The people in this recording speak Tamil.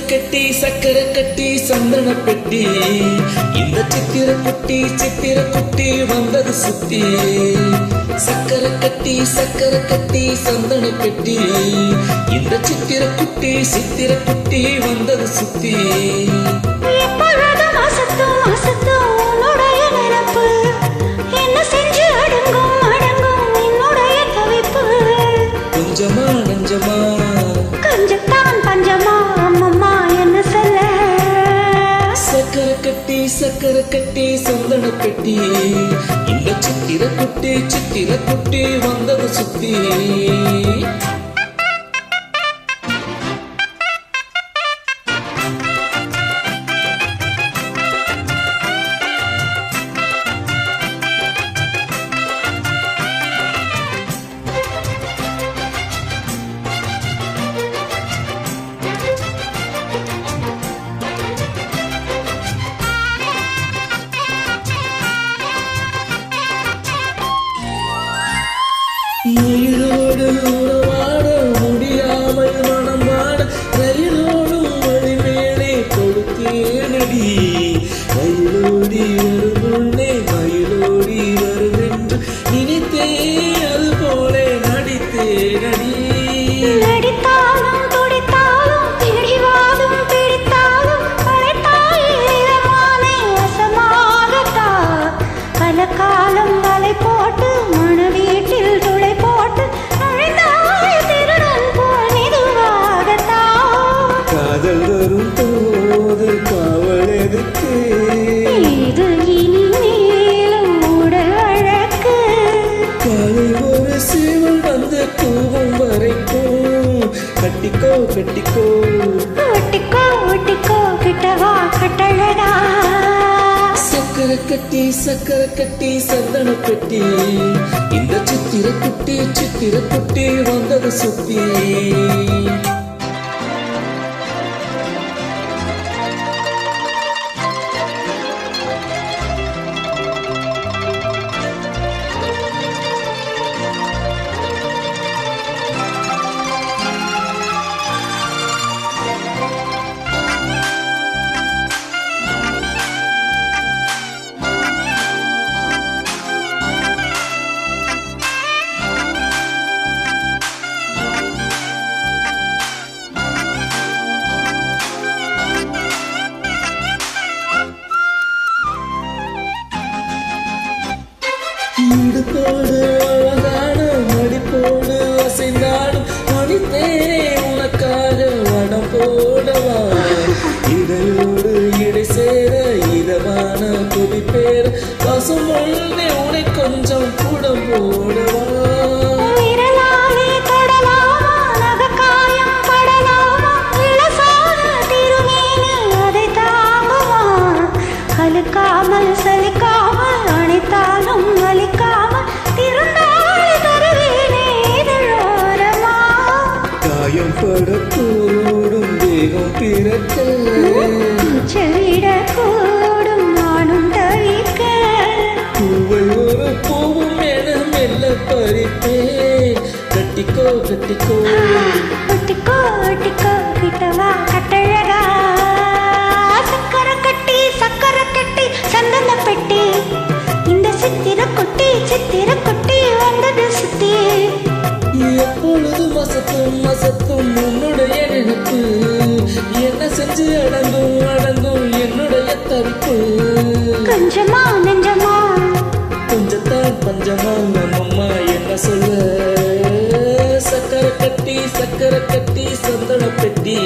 சக்கரை கட்டி சந்தன பெட்டி இந்த சித்திர குட்டி வந்தது சுத்தி சக்கரை கட்டி சந்தன பெட்டி இந்த சித்திர குட்டி வந்தது சுத்தி கொஞ்சமா நஞ்சமா கொஞ்சத்தான் பஞ்சமா அம்மம்மா என்ன சொல்ல சக்கரை கட்டி சந்தன பெட்டி இந்த சித்திர குட்டி வந்தது சுத்தி நீரோடு உறவாட முடியாமல் மனம் வாட ரயிலோடும் வழி மேலே கொடுத்தேனடி ரயிலோடி வரும் முன்னே மயிலோடி வரும் என்று நினைத்தே அது போல நடித்தேனடி காலம் வலை போட்டு மன வீட்டில் துளை போட்டு திருடன் போல் மெதுவாகத்தான் காதல் வரும் போது காவல் எதுக்கு இது இனி மேலும் உடல் வழக்கு காலை ஒரு சீவல் வந்து கூவும் வரைக்கும் கட்டிக்கோ ஒட்டிக்கோ கிட்டவா கட்டழகா சக்கரை கட்டி சந்தன பெட்டி இந்த சித்திர குட்டி வந்தது சுத்தி இடுப்போடு அழகான மடிப்போடு அசைந்தாடும் மணித்தேனே உனக்காக வடம் போடவா இடையோடு இடை சேர இதமான கொதிப்பேர பசும் பொழுதே உனை கொஞ்சம் கூட போடவா சலிக்காமல் அணைத்தாலும் வலிக்காமல் திருந்தாள் தருவேனே இதழோரமா காயம் படக்கூடும் தேகம் பிறக்க செவிடக்கூடும் நானும் தவிக்க பூவை ஒரு பூவும் என மெல்ல பறிப்பேன் கட்டிக்கோ ஒட்டிக்கோ கிட்டவா கட்டழகா சக்கரை கட்டி சந்தன பெட்டி இந்த சித்திர குட்டி வந்தது சுத்தி எப்பொழுது மசத்தும் உன்னுடைய நினைப்பு என்ன செஞ்சு அடங்கும் என்னுடைய தவிப்பு கொஞ்சமா நெஞ்சமா கொஞ்சத்தான் பஞ்சமா அம்மம்மா என்ன சொல்ல சக்கரை கட்டி சந்தன பெட்டி